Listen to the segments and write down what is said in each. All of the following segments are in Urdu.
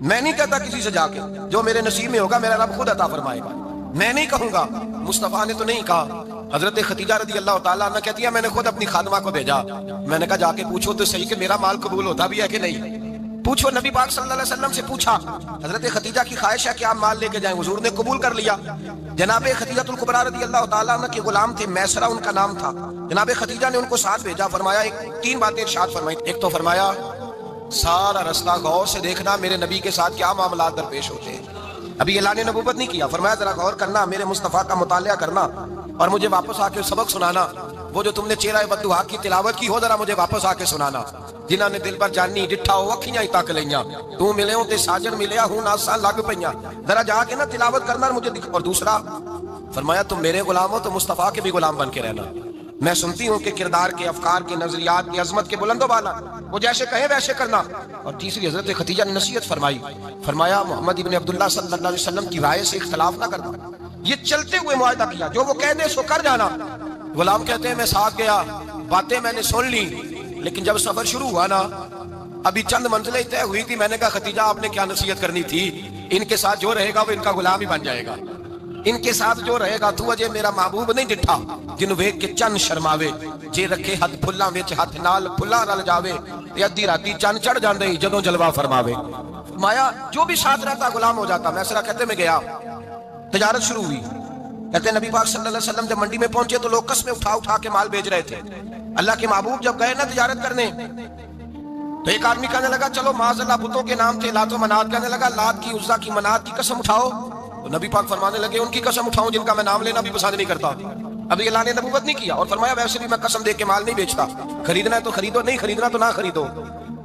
میں نہیں کہتا کسی سے جا کے، جو میرے نصیب میں ہوگا میرا رب خود عطا فرمائے گا، میں نہیں کہوں گا۔ مصطفیٰ نے تو نہیں کہا۔ حضرت خدیجہ رضی اللہ تعالیٰ عنہ کہتی ہے میں نے خود اپنی خادمہ کو بھیجا، میں نے کہا جا کے پوچھو تو صحیح کہ میرا مال قبول ہوتا بھی ہے کہ نہیں، پوچھو۔ نبی پاک صلی اللہ علیہ وسلم سے پوچھا، حضرت خدیجہ کی خواہش ہے کہ آپ مال لے کے جائیں، حضور نے قبول کر لیا۔ جناب خدیجہ الکبریٰ رضی اللہ تعالیٰ عنہ کے غلام تھے، میسرہ ان کا نام تھا۔ جناب خدیجہ نے ان کو ساتھ بھیجا، فرمایا تین باتیں ارشاد فرمائی۔ ایک تو فرمایا سارا رستہ غور سے دیکھنا میرے نبی کے ساتھ کیا معاملات درپیش ہوتے ہیں۔ ابھی اعلان نبوت نہیں کیا، فرمایا ذرا غور کرنا، میرے مصطفیٰ کا مطالعہ کرنا اور مجھے واپس آ کے سبق سنانا۔ وہ جو تم نے چہرہ بددعا کی تلاوت کی ہو ذرا مجھے واپس آ کے سنانا۔ جنہاں نے دل پر جانی ڈٹھا ہو اکھیاں ہی تک لیاں، تو ملے ہوں تے ساجن ملیا ہوں ناساں لگ پئیاں، ذرا جا کے نا تلاوت کرنا اور مجھے دکھ۔ اور دوسرا فرمایا تم میرے غلام ہو تو مصطفیٰ کے بھی غلام بن کے رہنا۔ میں سنتی ہوں کہ کردار کے، افکار کے، نظریات کی عظمت کے بلند و بالا، وہ جیسے کہیں ویسے کرنا۔ اور تیسری حضرت خدیجہ نے نصیحت فرمائی، فرمایا محمد ابن عبداللہ صلی اللہ علیہ وسلم کی رائے سے اختلاف نہ کرنا، یہ چلتے ہوئے معاہدہ کیا، جو وہ کہہ دے سو کر جانا۔ غلام کہتے ہیں میں ساتھ گیا، باتیں میں نے سن لی، لیکن جب سفر شروع ہوا نا، ابھی چند منزلیں طے ہوئی تھی، میں نے کہا خدیجہ آپ نے کیا نصیحت کرنی تھی، ان کے ساتھ جو رہے گا وہ ان کا غلام ہی بن جائے گا، ان کے ساتھ جو رہے گا تو اجے میرا محبوب نہیں ڈٹھا جنوں ویکھ کے چن شرماوے، جے رکھے ہاتھ پھلاں وچ ہاتھ نال پھلاں رل جاوے، تے ادھی راتی چن چڑھ جاندے جدوں جلوہ فرماوے۔ فرمایا جو بھی ساتھ رہتا غلام ہو جاتا۔ میسرہ کہتے میں گیا، تجارت شروع ہوئی۔ کہتے ہیں نبی پاک صلی اللہ علیہ وسلم جب منڈی میں پہنچے تو لوگ قسمیں اٹھا اٹھا کے مال بیچ رہے تھے۔ اللہ کے محبوب جب گئے نا تجارت کرنے تو ایک آدمی کہنے لگا چلو معاذ اللہ بتوں کے نام تھے لات و منات، کہنے لگا لات کی، عزا کی، منات کی قسم اٹھاؤ۔ تو نبی پاک فرمانے لگے ان کی قسم اٹھاؤں جن کا میں نام لینا بھی پسند نہیں کرتا۔ ابھی اللہ نے نبوت نہیں کیا، اور فرمایا ویسے بھی میں قسم دے کے مال نہیں بیچتا، خریدنا ہے تو خریدو، نہیں خریدنا تو نہ خریدو۔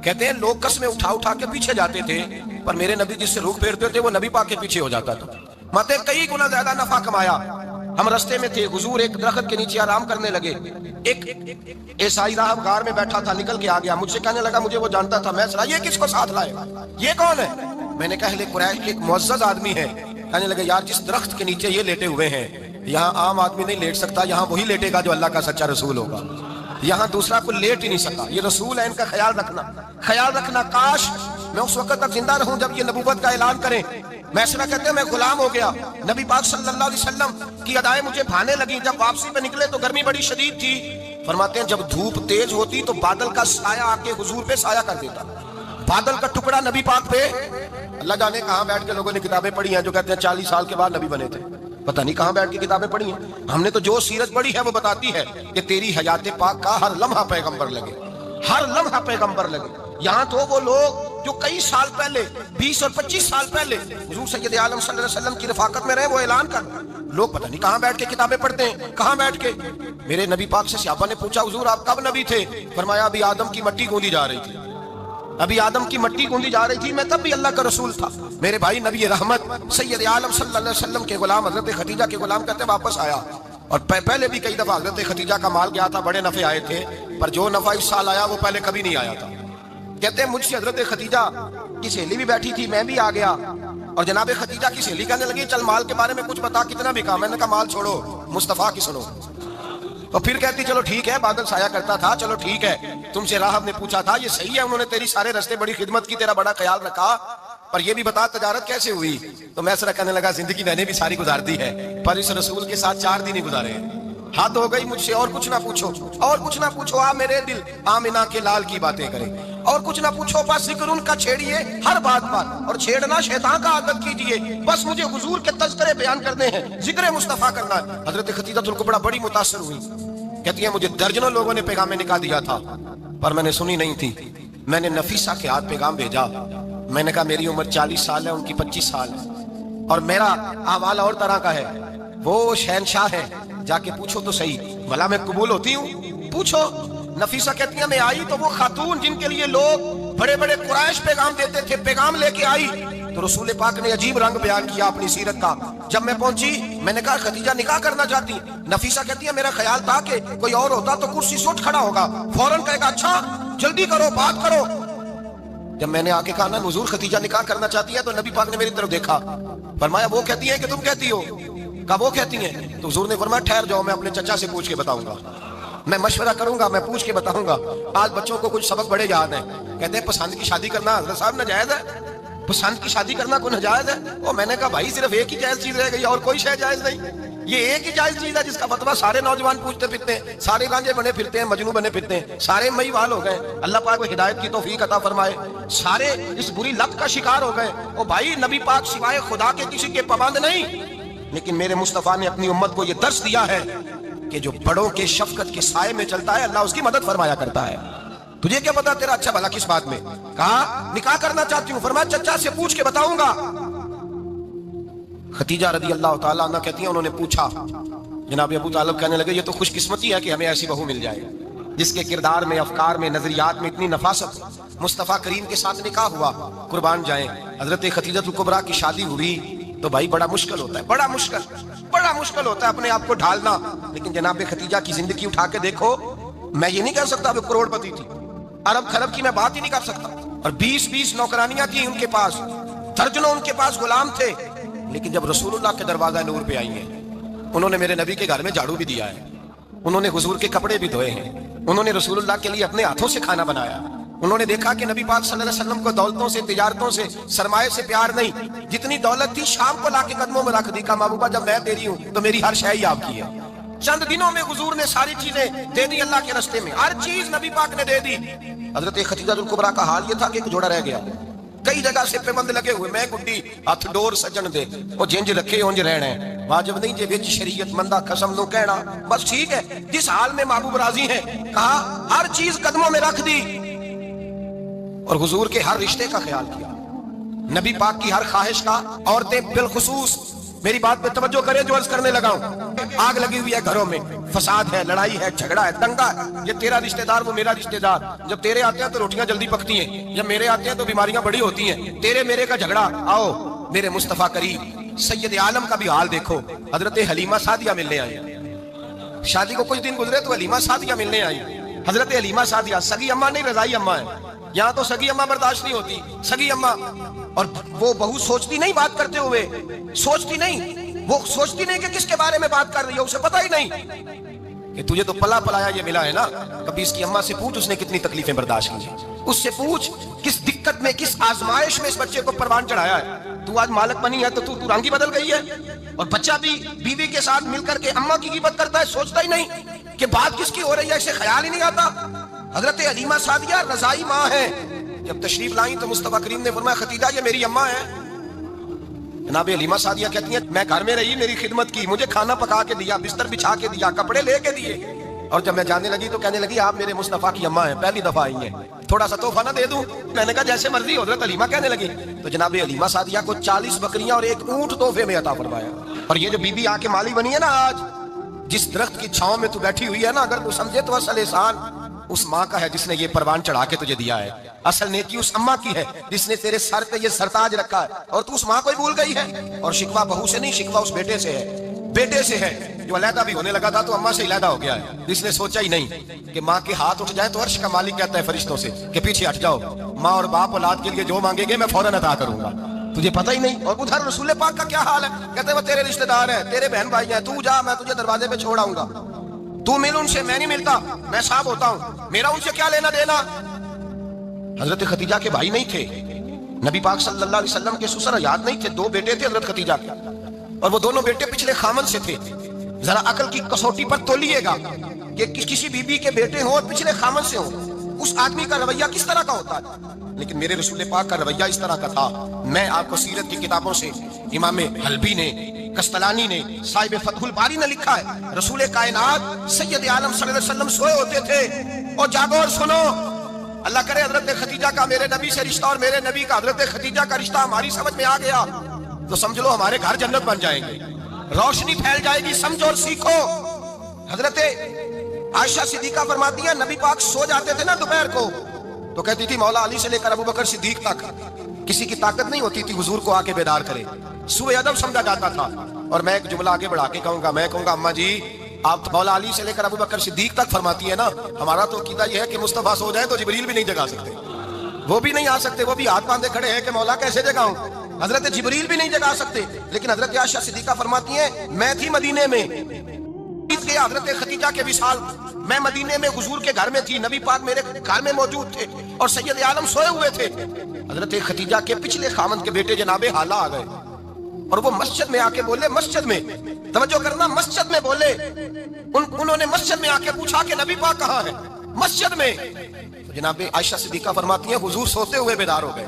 کہتے ہیں لوگ قسمیں اٹھا اٹھا کے پیچھے جاتے تھے، پر میرے نبی جس سے رخ پھیرتے تھے وہ نبی پاک کے پیچھے ہو جاتا تھا۔ ماتے کئی گنا زیادہ نفع کمایا۔ ہم رستے میں تھے، حضور ایک درخت کے نیچے آرام کرنے لگے، ایک عیسائی راہب غار میں بیٹھا تھا، نکل کے آ گیا، مجھ سے کہنے لگا مجھے وہ جانتا تھا، میں سنا یہ کس کو ساتھ لائے، یہ کون ہے؟ میں نے کہا اہل قریش ایک معزز آدمی ہے۔ کہنے لگے یار جس درخت کے نیچے یہ لیٹے ہوئے ہیں یہاں عام آدمی نہیں لیٹ سکتا، یہاں وہی لیٹے گا جو اللہ کا سچا رسول ہوگا، یہاں دوسرا کوئی لیٹ ہی نہیں سکتا، یہ رسول ہے، ان کا خیال رکھنا۔ کاش میں اس وقت تک زندہ رہوں جب یہ نبوت کا اعلان کریں۔ میسرہ کہتے ہیں میں غلام ہو گیا، نبی پاک صلی اللہ علیہ وسلم کی ادائیں مجھے بھانے لگی۔ جب واپسی پہ نکلے تو گرمی بڑی شدید تھی، فرماتے ہیں جب دھوپ تیز ہوتی تو بادل کا سایہ آ کے حضور پہ سایہ کر دیتا، بادل کا ٹکڑا نبی پاک پہ۔ اللہ جانے کہاں بیٹھ کے لوگوں نے کتابیں پڑھی ہیں جو کہتے ہیں 40 سال کے بعد نبی بنے تھے، پتہ نہیں کہاں بیٹھ کے کتابیں پڑھی ہیں۔ ہم نے تو جو سیرت پڑھی ہے وہ بتاتی ہے کہ تیری حیات پاک کا ہر لمحہ پیغمبر لگے، ہر لمحہ پیغمبر لگے۔ یہاں تو وہ لوگ جو کئی سال پہلے 20 اور 25 سال پہلے حضور سید عالم صلی اللہ علیہ وسلم کی رفاقت میں رہے، وہ اعلان کر لوگ پتہ نہیں کہاں بیٹھ کے کتابیں پڑھتے ہیں، کہاں بیٹھ کے۔ میرے نبی پاک سے صحابہ نے پوچھا حضور آپ کب نبی تھے؟ فرمایا ابھی آدم کی مٹی گوندی جا رہی تھی، ابھی آدم کی مٹی گوندی جا رہی تھی، میں تب بھی اللہ کا رسول تھا۔ میرے بھائی نبی رحمت سید عالم صلی اللہ علیہ وسلم کے غلام حضرت خدیجہ کے غلام کہتے واپس آیا، اور پہلے بھی کئی دفعہ حضرت خدیجہ کا مال گیا تھا، بڑے نفع آئے تھے، پر جو نفع اس سال آیا وہ پہلے کبھی نہیں آیا تھا۔ کہتے ہیں مجھ سے حضرت خدیجہ کی سہیلی بھی بیٹھی تھی، میں بھی آ گیا، اور جناب خدیجہ کی سہیلی کہنے لگی چل مال کے بارے میں کچھ بتا، کتنا بھی کہا۔ میں نے کہا مال چھوڑو، مصطفیٰ کی سنو۔ تو پھر کہتی چلو ٹھیک ہے، بادل سایہ کرتا تھا، چلو ٹھیک ہے، تم سے راہب نے پوچھا تھا، یہ صحیح ہے، انہوں نے تیری سارے رستے بڑی خدمت کی، تیرا بڑا خیال رکھا، پر یہ بھی بتا تجارت کیسے ہوئی؟ تو میسرہ کہنے لگا زندگی میں نے بھی ساری گزار دی ہے، پر اس رسول کے ساتھ 4 دن ہی گزارے ہیں، حد ہو گئی مجھ سے، اور کچھ نہ پوچھو، اور کچھ نہ پوچھو، آپ میرے دل آمنہ کے لال کی باتیں کریں، اور کچھ نہ پوچھو، بس ذکر ان کا چھیڑیے ہر بات پر، اور چھیڑنا شیطان کا عادت کیجئے، بس مجھے حضور کے تذکرے بیان کرنے ہیں، ذکر مصطفیٰ کرنا ہے۔ حضرت خدیجہ الکبریٰ بڑی متاثر ہوئی، کہتی ہیں مجھے درجنوں لوگوں نے پیغام نکاح دیا تھا پر میں نے سنی نہیں تھی، میں نے نفیسہ کے ہاتھ پیغام بھیجا، میں نے کہا میری عمر 40 سال ہے، ان کی 25 سال ہے، اور میرا اعمال اور طرح کا ہے، وہ شہنشاہ ہے، جا کے پوچھو تو صحیح بھلا میں قبول ہوتی ہوں، پوچھو۔ نفیسہ کہتی ہیں میں آئی تو وہ خاتون جن کے لیے لوگ بڑے بڑے قریش پیغام دیتے تھے، پیغام لے کے آئی تو رسول پاک نے عجیب رنگ بیان کیا اپنی سیرت کا۔ جب میں پہنچی میں نے کہا خدیجہ نکاح کرنا چاہتی، نفیسہ کہتی ہے میرا خیال تھا کہ کوئی اور ہوتا تو کرسی سے اٹھ کھڑا ہوگا، فوراً کہے گا اچھا جلدی کرو بات کرو۔ جب میں نے آ کے کہا نا حضور خدیجہ نکاح کرنا چاہتی ہے تو نبی پاک نے میری طرف دیکھا، فرمایا وہ کہتی ہیں کہ تم کہتی ہو؟ کہا وہ کہتی ہیں، تو حضور نے فرمایا ٹھہر جاؤ، میں اپنے چچا سے پوچھ کے بتاؤں گا، میں مشورہ کروں گا، میں پوچھ کے بتاؤں گا۔ آج بچوں کو کچھ سبق بڑے یاد ہیں، کہتے ہیں پسند کی شادی کرنا حضرت صاحب ناجائز ہے، پسند کی شادی کرنا کوئی ناجائز ہے؟ اور میں نے کہا بھائی صرف ایک ہی جائز چیز رہ گئی اور کوئی شے جائز نہیں. یہ ایک ہی جائز چیز ہے جس کا فتویٰ سارے نوجوان پوچھتے پھرتے ہیں, سارے گانجے بنے پھرتے ہیں, مجنوں بنے پھرتے ہیں, سارے مئی وال ہو گئے. اللہ پاک کو ہدایت کی توفیق عطا فرمائے. سارے اس بری لت کا شکار ہو گئے. اور بھائی نبی پاک سوائے خدا کے کسی کے پابند نہیں, لیکن میرے مصطفیٰ نے اپنی امت کو یہ درس دیا ہے کہ جو بڑوں کے شفقت کے سائے میں چلتا ہے اللہ اس کی مدد فرمایا کرتا ہے. تجھے کیا پتا تیرا اچھا بھلا کس بات میں؟ کہا نکاح کرنا چاہتی ہوں. فرمایا چچا سے پوچھ کے بتاؤں گا. خدیجہ رضی اللہ تعالیٰ عنہ کہتی ہیں انہوں نے پوچھا. جناب ابو طالب کہنے لگے یہ تو خوش قسمتی ہے کہ ہمیں ایسی بہو مل جائے جس کے کردار میں, افکار میں, نظریات میں اتنی نفاست. مصطفیٰ کریم کے ساتھ نکاح ہوا, قربان جائیں. حضرت خدیجہ الکبریٰ کی شادی ہوئی تو بھائی بڑا مشکل ہوتا ہے, بڑا مشکل ہوتا ہے اپنے آپ کو ڈھالنا. لیکن جناب خدیجہ کی زندگی اٹھا کے دیکھو. میں یہ نہیں کہہ سکتا وہ کروڑ پتی تھی, ارب خرب کی میں بات ہی نہیں کر سکتا. اور 20 نوکرانیاں تھیں ان کے پاس, درجنوں ان کے پاس غلام تھے. لیکن جب رسول اللہ کے دروازہ نور پہ آئی ہیں, انہوں نے میرے نبی کے گھر میں جھاڑو بھی دیا ہے, انہوں نے حضور کے کپڑے بھی دھوئے ہیں, انہوں نے رسول اللہ کے لیے اپنے ہاتھوں سے کھانا بنایا. انہوں نے دیکھا کہ نبی پاک صلی اللہ علیہ وسلم کو دولتوں سے, تجارتوں سے, سرمایے سے پیار نہیں. جتنی دولت تھی شام کو لا کے قدموں میں رکھ دی. کہا محبوبہ جب میں تیری ہوں تو میری ہر شے ہی آپ کی ہے. چند دنوں میں حضور نے ساری چیزیں دے دی اللہ کے راستے میں, ہر چیز نبی پاک نے دے دی. حضرت خدیجہ الکبریٰ کا حال یہ تھا کہ ایک جوڑا رہ گیا. کئی جگہ سے پیبند لگے ہوئے, میں گڈی ہاتھ ڈور سجن دے, وہ جنج رکھے اونج رہنا ہے, واجب نہیں جے وچ شریعت مندہ قسم نو کہنا. بس ٹھیک ہے جس حال میں محبوب راضی ہیں. کہا ہر چیز قدموں میں رکھ دی اور حضور کے ہر رشتے کا خیال کیا, نبی پاک کی ہر خواہش کا. عورتیں بالخصوص میری بات پہ توجہ کریں جو عرض کرنے لگا ہوں. آگ لگی ہوئی ہے گھروں میں, فساد ہے, لڑائی ہے, جھگڑا ہے, دنگا ہے. یہ تیرا رشتہ دار وہ میرا رشتہ دار. جب تیرے آتے ہیں تو روٹیاں جلدی پکتی ہیں, جب میرے آتے ہیں تو بیماریاں بڑی ہوتی ہیں. تیرے میرے کا جھگڑا. آؤ میرے مصطفیٰ کریم سید عالم کا بھی حال دیکھو. حضرت حلیمہ سعدیہ ملنے آئی, شادی کو کچھ دن گزرے تو حلیمہ سعدیہ ملنے آئی. حضرت حلیمہ سعدیہ سگی اماں نہیں رضائی اماں ہے. یہاں تو سگی اماں برداشت نہیں ہوتی, سگی اماں. اور وہ بہو سوچتی نہیں بات کرتے ہوئے, سوچتی نہیں, وہ سوچتی نہیں کہ کس کے بارے میں بات کر رہی ہے, اسے پتہ ہی نہیں کہ تجھے تو پلا پلایا یہ ملا ہے نا. کبھی اس کی اماں سے پوچھ اس نے کتنی تکلیفیں برداشت کی, اس سے پوچھ کس دقت میں, کس آزمائش میں اس بچے کو پروان چڑھایا ہے. تو آج مالک بنی ہے تو تو رنگ ہی بدل گئی ہے. اور بچہ بھی بیوی کے ساتھ مل کر کے اماں کی غیبت کرتا ہے, سوچتا ہی نہیں کہ بات کس کی ہو رہی ہے, اسے خیال ہی نہیں آتا. حضرت حلیمہ سعدیہ رضائی ماں ہے. جب تشریف لائیں تو مصطفیٰ کریم نے فرمایا خدیجہ یہ میری اماں ہے. جناب حلیمہ سعدیہ کہتی ہیں میں گھر میں رہی, میری خدمت کی, مجھے کھانا پکا کے دیا, بستر بچھا کے دیا, کپڑے لے کے دیے. اور جب میں جانے لگی تو کہنے لگی آپ میرے مصطفیٰ کی اماں ہیں, پہلی دفعہ آئی ہیں, تھوڑا سا تحفہ نہ دے دوں؟ میں نے کہا جیسے مرضی. حضرت حلیمہ کہنے لگی تو جناب حلیمہ سعدیہ کو 40 بکریاں اور 1 اونٹ تحفے میں عطا فرمایا. اور یہ جو بی بی آ کے مالی بنی ہے نا آج, جس درخت کی چھاؤں میں تو بیٹھی ہوئی ہے نا, اگر تو سمجھے تو اصل احسان اس ماں کا ہے جس نے یہ پروان چڑھا کے تجھے دیا ہے. اصل نیکی اس اماں کی ہے جس نے تیرے سر پہ یہ سرتاج رکھا ہے, اور تو اس ماں کو ہی بھول گئی ہے. اور شکوہ بہو سے نہیں, شکوہ اس بیٹے سے ہے, بیٹے سے ہے جو علیحدہ بھی ہونے لگا تھا تو اماں سے علیحدہ ہو گیا ہے, جس نے سوچا ہی نہیں کہ ماں کے ہاتھ اٹھ جائیں تو عرش کا مالک کہتا ہے فرشتوں سے کہ پیچھے ہٹ جاؤ, ماں اور باپ اولاد کے لیے جو مانگیں گے میں فوراً عطا کروں گا. تجھے پتہ ہی نہیں. اور ادھر رسول پاک کا کیا حال ہے, کہتے وہ تیرے رشتہ دار ہیں, تیرے بہن بھائی ہیں, تو جا میں تجھے دروازے پہ چھوڑ آؤں گا, تو مل ان سے, میں نہیں ملتا, میں صاحب ہوتا ہوں, میرا ان سے کیا لینا دینا. حضرت خدیجہ کے بھائی نہیں تھے, نبی پاک صلی اللہ علیہ وسلم کے سسر حیات نہیں تھے, 2 بیٹے تھے حضرت خدیجہ کے, اور وہ دونوں بیٹے پچھلے خامن سے تھے. ذرا عقل کی کسوٹی پر تولیے گا کہ کسی بی بی کے بیٹے ہوں اور پچھلے خامن سے ہوں, اس آدمی کا رویہ کس طرح کا ہوتا ہے. لیکن میرے رسول پاک کا رویہ اس طرح کا تھا. میں آپ کو سیرت کی کتابوں سے, امام حلبی نے, کستلانی نے, صاحب فتح الباری نے لکھا ہے, رسول کائنات سید عالم صلی اللہ علیہ وسلم سوئے ہوتے تھے, اور جاگو اور سنو, اللہ کرے حضرت خدیجہ کا میرے نبی سے رشتہ اور میرے نبی کا حضرت خدیجہ کا رشتہ ہماری سمجھ میں آ گیا تو سمجھ لو ہمارے گھر جنت بن جائیں گے, روشنی پھیل جائے گی. سمجھو اور سیکھو. حضرت عائشہ صدیقہ فرماتی ہیں نبی پاک سو جاتے تھے نا دوپہر کو تو کہتی تھی مولا علی سے لے کر ابو بکر صدیق تک کسی کی طاقت نہیں ہوتی تھی حضور کو آ کے بیدار کرے, سوء ادب سمجھا جاتا تھا. اور میں ایک جملہ آگے بڑھا کے کہوں گا, میں کہوں گا اماں جی آپ مولا علی سے لے کر ابو بکر صدیق تک فرماتی ہے نا, ہمارا تو عقیدہ یہ ہے کہ مصطفیٰ سو جائے تو جبریل بھی نہیں جگا سکتے, وہ بھی نہیں آ سکتے, وہ بھی ہاتھ باندھے کھڑے ہیں کہ مولا کیسے جگاؤں. حضرت جبریل بھی نہیں جگا سکتے. لیکن حضرت عائشہ صدیقہ فرماتی ہیں میں تھی مدینے میں, عید کہ حضرت خدیجہ کے وصال، میں مدینے میں حضور کے گھر میں تھی، نبی پاک میرے گھر میں موجود تھے اور سید عالم سوئے ہوئے تھے۔ حضرت خدیجہ کے پچھلے خامند کے بیٹے جناب حالہ آ گئے اور وہ مسجد میں آ کے بولے، مسجد میں توجہ کرنا، مسجد میں بولے، انہوں نے مسجد میں آ کے پوچھا کہ نبی پاک کہاں ہے؟ مسجد میں۔ تو جناب عائشہ صدیقہ فرماتی ہیں حضور سوتے ہوئے بیدار ہو گئے،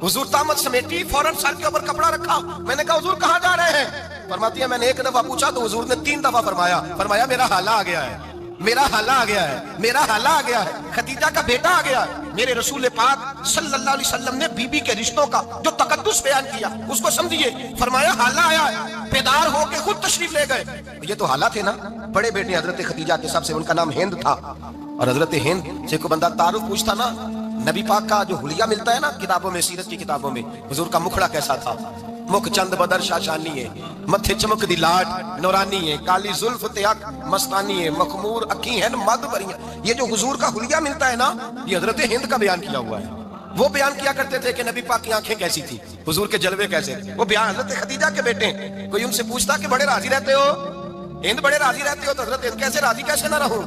حضور طامت سمیٹی، فوراً سر کے اوپر کپڑا رکھا۔ میں نے کہا حضور کہاں جا رہے ہیں؟ فرماتی ہے میں نے ایک دفعہ پوچھا تو حضور نے 3 دفعہ فرمایا میرا حالہ آ گیا ہے، میرا حالہ آ گیا ہے، میرا حالہ آ گیا ہے، خدیجہ کا بیٹا آ گیا ہے۔ میرے رسول پاک صلی اللہ علیہ وسلم نے بی بی کے رشتوں کا جو تقدس بیان کیا اس کو سمجھیے، فرمایا حالہ آیا ہے، بیدار ہو کے خود تشریف لے گئے۔ یہ تو حالہ تھے نا، بڑے بیٹے حضرت خدیجہ کے سب سے، ان کا نام ہند تھا، اور حضرت ہند سے کوئی بندہ تعارف پوچھتا نا، نبی پاک کا جو حلیہ ملتا ہے نا کتابوں میں، سیرت کی کتابوں میں، حضور کا مکھڑا کیسا تھا، مکھ چند بدر شاشانی ہے، متھے چمک دی لاٹ نورانی ہے، کالی زلف تیاک مستانی ہے، مخمور اکھی ہے مد بریاں۔ یہ جو حضور کا حلیہ ملتا ہے نا، یہ حضرت ہند کا بیان کیا ہوا ہے۔ وہ بیان کیا کرتے تھے کہ نبی پاک کی آنکھیں کیسی تھی، حضور کے جلوے کیسے تھے، وہ بیان حضرت خدیجہ کے بیٹے ہیں۔ کوئی ان سے پوچھتا کہ بڑے راضی رہتے ہو، ہند بڑے راضی رہتے ہو، تو حضرت ہند کیسے راضی کیسے نہ رہوں،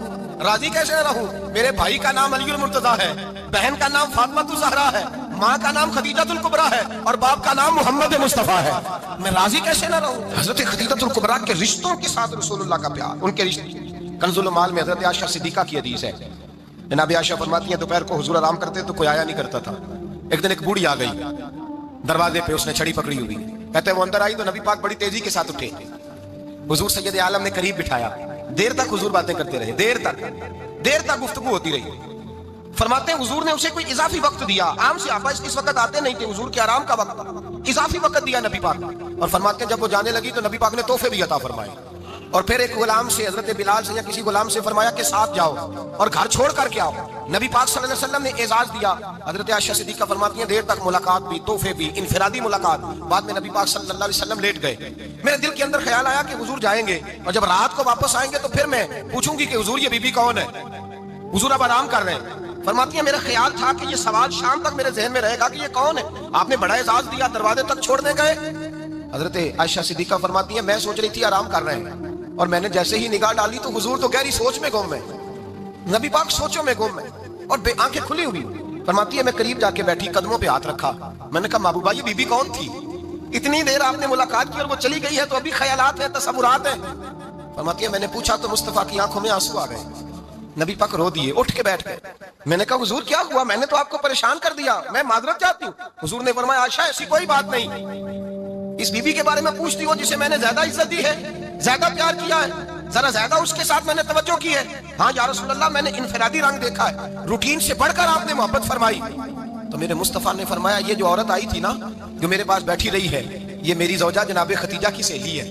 راضی کیسے نہ رہوں؟ میرے بھائی کا نام علی المرتضیٰ ہے، بہن کا نام فاطمہ الزہرا ہے، ماں کا نام خدیجہ الکبریٰ ہے، اور باپ کا نام محمد مصطفیٰ ہے، میں راضی کیسے نہ رہوں؟ حضرت خدیجہ الکبریٰ کے رشتوں کے ساتھ رسول اللہ کا پیار، ان کے رشتے۔ کنز المال میں حضرت عائشہ صدیقہ کی حدیث ہے، جناب عائشہ فرماتی ہیں دوپہر کو حضور آرام کرتے تو کوئی آیا نہیں کرتا تھا، ایک دن ایک بوڑھی آ گئی دروازے پہ، اس نے چھڑی پکڑی ہوئی، کہتے ہیں وہ اندر آئی تو نبی پاک بڑی تیزی کے ساتھ اٹھے، حضور سید عالم نے قریب بٹھایا، دیر تک حضور باتیں کرتے رہے، دیر تک گفتگو ہوتی رہی۔ فرماتے ہیں حضور نے اسے کوئی اضافی وقت دیا، عام صحابہ اس وقت آتے نہیں تھے، حضور کے آرام کا وقت تھا، اضافی وقت دیا نبی پاک، اور فرماتے ہیں جب وہ جانے لگی تو نبی پاک نے تحفے بھی عطا فرمائے، اور پھر ایک غلام سے، حضرت بلال سے یا کسی غلام سے فرمایا کہ ساتھ جاؤ اور گھر چھوڑ کر کے آؤ۔ نبی پاک صلی اللہ علیہ وسلم نے اعزاز دیا۔ حضرت عائشہ صدیقہ فرماتی ہیں دیر تک ملاقات بھی، تحفے بھی، انفرادی ملاقات، بعد میں نبی پاک صلی اللہ علیہ وسلم لیٹ گئے۔ میرے دل کے اندر خیال آیا کہ حضور جائیں گے اور جب رات کو واپس آئیں گے تو پھر میں پوچھوں گی کہ حضور یہ بی بی کون ہے، حضور اب آرام کر رہے ہیں۔ فرماتی ہیں میرا خیال تھا کہ یہ سوال شام تک میرے ذہن میں رہے گا کہ یہ کون ہے، آپ نے بڑا اعزاز دیا، دروازے تک چھوڑنے گئے۔ حضرت عائشہ صدیقہ فرماتی ہیں میں سوچ رہی تھی آرام کر رہے ہیں، اور میں نے جیسے ہی نگاہ ڈالی تو حضور تو گہری سوچ میں گم ہے، نبی پاک سوچوں میں گم ہے اور آنکھیں کھلی ہوئی۔ فرماتی ہے میں قریب جا کے بیٹھی، قدموں پہ ہاتھ رکھا، میں نے کہا محبوبہ یہ بی بی کون تھی؟ اتنی دیر آپ نے ملاقات کی اور وہ چلی گئی ہے تو ابھی خیالات ہیں، تصورات ہیں۔ فرماتی ہے میں نے پوچھا تو مصطفیٰ کی آنکھوں میں آنسو آ گئے، نبی پاک رو دیے، اٹھ کے بیٹھ گئے۔ میں نے کہا حضور کیا ہوا، میں نے تو آپ کو پریشان کر دیا، میں معذرت چاہتی ہوں۔ حضور نے فرمایا عائشہ ایسی کوئی بات نہیں، اس بی بی کے بارے میں پوچھتی ہو جسے میں نے زیادہ عزت دی ہے، زیادہ پیار کیا ہے، ذرا زیادہ اس کے ساتھ میں نے توجہ کی ہے۔ ہاں یا رسول اللہ میں نے انفرادی رنگ دیکھا ہے، روٹین سے بڑھ کر آپ نے محبت فرمائی۔ تو میرے مصطفیٰ نے فرمایا یہ جو عورت آئی تھی نا جو میرے پاس بیٹھی رہی ہے، یہ میری زوجہ جناب خدیجہ کی سہیلی ہے،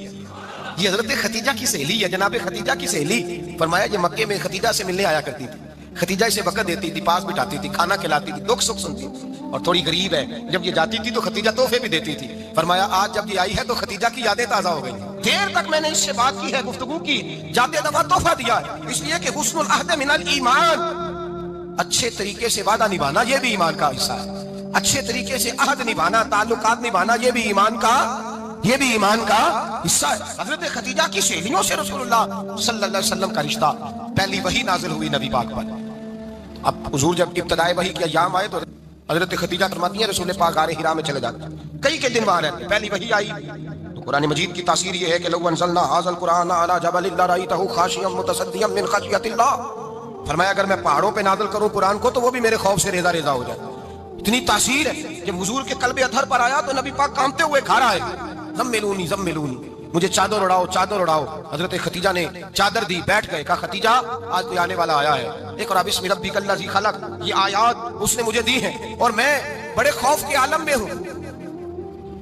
یہ حضرت خدیجہ کی سہیلی ہے، جناب خدیجہ کی سہیلی۔ فرمایا یہ مکے میں خدیجہ سے ملنے آیا کرتی تھی، خدیجہ اسے وقت دیتی تھی، پاس بٹھاتی تھی، کھانا کھلاتی تھی، دکھ سکھ سنتی تھی، اور تھوڑی غریب ہے، جب یہ جاتی تھی تو خدیجہ تحفے بھی دیتی تھی۔ فرمایا آج جب یہ آئی ہے تو خدیجہ کی یادیں تازہ ہو گئی، دیر تک میں نے اس سے بات کی ہے، گفتگو کی، جاتے دفعہ تحفہ دیا ہے، اس لیے کہ حسن العہد من الایمان، اچھے طریقے سے وعدہ نبھانا یہ بھی ایمان کا حصہ ہے، اچھے طریقے سے عہد نبھانا، تعلقات نبھانا یہ بھی ایمان کا حصہ ہے۔ حضرت خدیجہ کی سہیلیوں سے رسول اللہ صلی اللہ علیہ وسلم کا رشتہ، پہلی وحی نازل ہوئی نبی پاک پر۔ اب حضور جب ابتدائی وحی کے ایام آئے تو حضرت خدیجہ فرماتی ہیں رسول پاک غار حرا میں چلے جاتے، کئی کے دن وہاں رہتے، پہلی وحی آئی تو قرآن مجید کی تاثیر یہ ہے کہ لو انزلنا ھذا القرآن علی جبل لرأیتہ خاشعا متصدعا من خشیۃ اللہ، فرمایا اگر میں پہاڑوں پہ نازل کروں قرآن کو تو وہ بھی میرے خوف سے ریزہ ریزہ ہو جائے، اتنی تاثیر ہے۔ جب حضور کے قلب اطہر پر آیا تو نبی پاک کانپتے ہوئے گھر آئے، زملونی زملونی، مجھے چادر اڑاؤ چادر اڑاؤ۔ حضرت خدیجہ نے چادر دی، بیٹھ گئے، کہا خدیجہ آج کوئی آنے والا آیا ہے، اقرأ بسم ربک الذی خلق، یہ آیات اس نے مجھے دی ہیں اور میں بڑے خوف کے عالم میں ہوں۔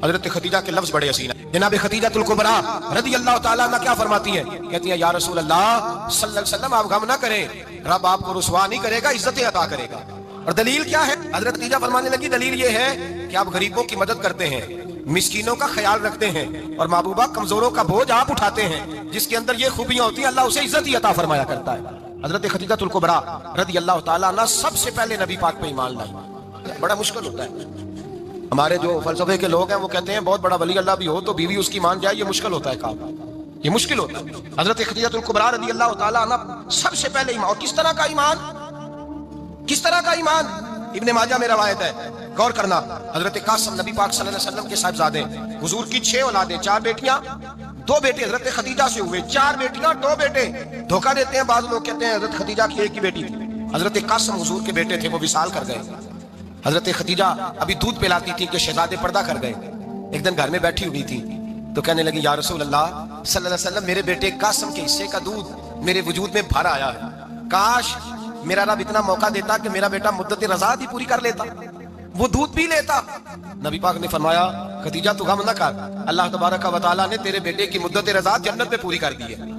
حضرت خدیجہ کے لفظ بڑے حسین ہیں، جناب خدیجہ الکبریٰ رضی اللہ تعالیٰ عنہ کیا فرماتی ہیں، کہتی ہیں یا رسول اللہ صلی اللہ علیہ وسلم آپ غم نہ کریں، رب آپ کو رسوا نہیں کرے گا، عزتیں عطا کرے گا۔ اور دلیل کیا ہے؟ حضرت خدیجہ فرمانے لگی دلیل یہ ہے کہ آپ غریبوں کی مدد کرتے ہیں، مسکینوں کا خیال رکھتے ہیں، اور محبوبہ کمزوروں کا بوجھ آپ اٹھاتے ہیں، جس کے اندر یہ خوبیاں ہوتی ہیں اللہ اسے عزت ہی عطا فرمایا کرتا ہے۔ حضرت خدیجہ الکبریٰ رضی اللہ تعالیٰ عنہ سب سے پہلے نبی پاک پہ ایمان لائی۔ بڑا مشکل ہوتا ہے، ہمارے جو فلسفے کے لوگ ہیں وہ کہتے ہیں بہت بڑا ولی اللہ بھی ہو تو بیوی اس کی مان جائے، یہ مشکل ہوتا ہے کام، یہ مشکل ہوتا ہے. حضرت خدیجہ الکبریٰ رضی اللہ تعالیٰ عنہ سب سے پہلے ایمان. اور کس طرح کا ایمان؟ کس طرح کا ایمان؟ ابن ماجہ میں روایت ہے, غور کرنا. حضرت قاسم نبی پاک صلی اللہ علیہ وسلم کے صاحبزادے, حضور کی 6 اولادیں, 4 بیٹیاں 2 بیٹے حضرت خدیجہ سے ہوئے, 4 بیٹیاں 2 بیٹے. دھوکہ دیتے ہیں بعض لوگ, کہتے ہیں حضرت خدیجہ کی ایک ہی بیٹی تھی. حضرت قاسم حضور کے بیٹے تھے, وہ وصال کر گئے. حضرت خدیجہ ابھی دودھ پلاتی تھی کہ شہزادے پردہ کر گئے. ایک دن گھر میں بیٹھی ہوئی تھی تو کہنے لگی یا رسول اللہ صلی اللہ علیہ وسلم, میرے بیٹے قاسم کے حصے کا دودھ میرے وجود میں بھر آیا ہے, کاش میرا رب اتنا موقع دیتا کہ میرا بیٹا مدت رضاعت ہی پوری کر لیتا, وہ دودھ پی لیتا. نبی پاک نے فرمایا خدیجہ تو غم نہ کر, اللہ تبارک و تعالیٰ نے تیرے بیٹے کی مدت رضاعت جنت میں پوری کر دی ہے,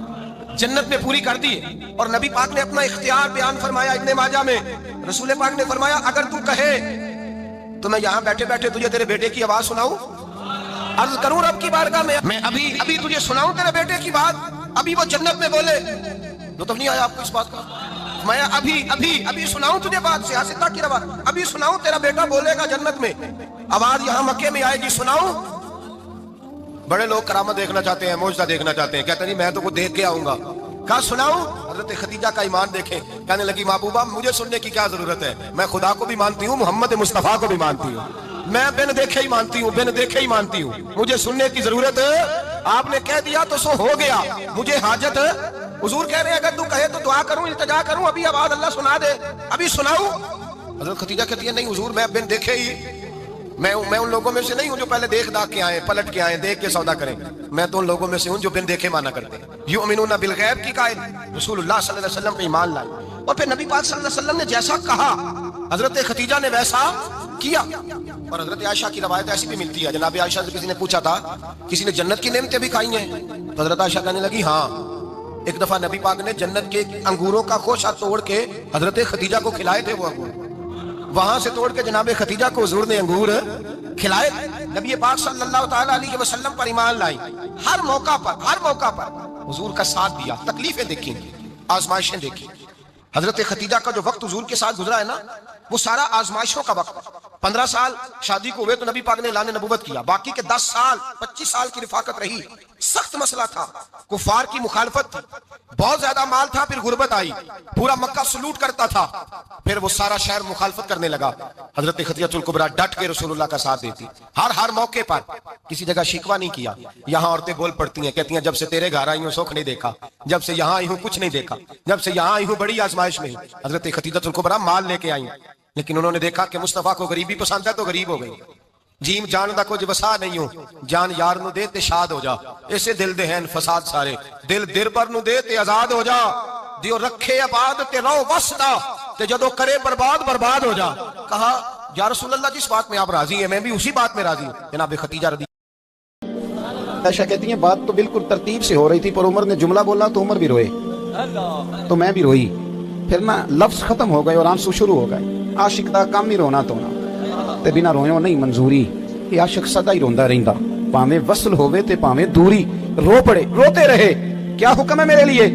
جنت میں پوری کر دی ہے. اور نبی پاک نے اپنا اختیار بیان فرمایا ابن ماجہ میں. رسول پاک نے فرمایا اگر تو کہے تو میں یہاں بیٹھے بیٹھے تجھے تیرے بیٹے کی آواز سناؤں, عرض کروں رب کی بارگاہ میں ابھی تجھے سناؤں تیرے بیٹے کی بات, ابھی وہ جنت میں بولے. تو نہیں آیا آپ کو اس بات کا؟ میں ابھی سناؤں تجھے بات, سیاستہ کی روایت, ابھی سناؤں تیرا بیٹا بولے گا جنت میں, آواز یہاں مکے میں آئے گی, سناؤں. بڑے لوگ کرامت دیکھنا چاہتے ہیں, معجزہ دیکھنا چاہتے ہیں, کہتے نہیں میں تو وہ دیکھ کے آؤں گا. کہا سناؤں. حضرت خدیجہ کا ایمان دیکھیں, کہنے لگی محبوبہ مجھے سننے کی کیا ضرورت ہے, میں خدا کو بھی مانتی ہوں, محمد مصطفیٰ کو بھی مانتی ہوں, میں بن دیکھے ہی مانتی ہوں, بن دیکھے ہی مانتی ہوں, مجھے سننے کی ضرورت ہے. آپ نے کہہ دیا تو سو ہو گیا, مجھے حاجت ہے. حضور کہہ رہے ہیں اگر تو کہے تو دعا کروں, التجا کروں, ابھی آواز اللہ سنا دے, ابھی سناؤں. حضرت خدیجہ کہتی ہے نہیں حضور میں بن دیکھے ہی, میں ان لوگوں میں سے نہیں ہوں جو پہلے دیکھ داکھ کے آئیں, پلٹ کے آئیں, دیکھ کے سودا کریں. میں تو ان لوگوں میں سے ہوں جو بن دیکھے مانا کرتے ہیں. یؤمنون بالغیب کی قائل رسول اللہ صلی اللہ علیہ وسلم پہ ایمان لائے. اور پھر نبی پاک صلی اللہ علیہ وسلم نے جیسا کہا حضرت خدیجہ نے ویسا کیا. اور حضرت عائشہ کی روایت ایسی بھی ملتی ہے, جناب عائشہ سے کسی نے پوچھا تھا کسی نے جنت کی نعمتیں بھی کھائی ہیں, تو حضرت عائشہ کہنے لگی ہاں, ایک دفعہ نبی پاک نے جنت کے انگوروں کا خوشہ توڑ کے حضرت خدیجہ کو کھلائے تھے. وہ انگور وہاں سے توڑ کے جناب خدیجہ کو حضور نے انگور کھلائے. نبی پاک صلی اللہ تعالیٰ علیہ وسلم پر ایمان لائی, ہر موقع پر حضور کا ساتھ دیا. تکلیفیں دیکھیں, آزمائشیں دیکھیں. حضرت خدیجہ کا جو وقت حضور کے ساتھ گزرا ہے نا, وہ سارا آزمائشوں کا وقت. 15 سال شادی کو ہوئے تو نبی پاک نے اعلان نبوت کیا, باقی کے 10 سال 25 سال کی رفاقت رہی. سخت مسئلہ تھا, کفار کی مخالفت تھی, بہت زیادہ مال تھا, پھر غربت آئی, پورا مکہ سلوٹ کرتا تھا, پھر وہ سارا شہر مخالفت کرنے لگا. حضرت خدیجہ الکبریٰ ڈٹ کے رسول اللہ کا ساتھ دیتی, ہر موقع پر کسی جگہ شکوہ نہیں کیا. یہاں عورتیں بول پڑتی ہیں, کہتی ہیں جب سے تیرے گھر آئی ہوں سکھ نہیں دیکھا, جب سے یہاں آئی ہوں کچھ نہیں دیکھا, جب سے یہاں آئی ہوں بڑی آزمائش میں. حضرت خدیجہ الکبریٰ مال لے کے آئی, لیکن انہوں نے دیکھا کہ مصطفیٰ کو غریبی پسند ہے تو غریب ہو گئی. جیم جان دا کچھ وسا نہیں ہوں, جان یار نو دے تے شاد ہو جا, ایسے دل دے ہیں فساد سارے, دل دربر نو دے تے آزاد ہو جا, دیو رکھے آباد تے رو وسدا, تے جدو کرے برباد ہو جا. کہا یا رسول اللہ جس بات میں آپ راضی ہیں میں بھی اسی بات میں راضی ہوں. جناب خدیجہ رضی عائشہ کہتی ہیں بات تو بالکل ترتیب سے ہو رہی تھی, پر عمر نے جملہ بولا تو عمر بھی روئے, تو میں بھی روئی. پھر نا لفظ ختم ہو گئے اور آنسو شروع ہو گئے. عاشق دا کام ہی رونا تو تے بنا رویوں نہیں منظوری, یہ عاشق سدا ہی روندا رہندا, پاویں وصل ہووے تے پاویں دوری, رو پڑے روتے رہے, کیا حکم ہے میرے لیے,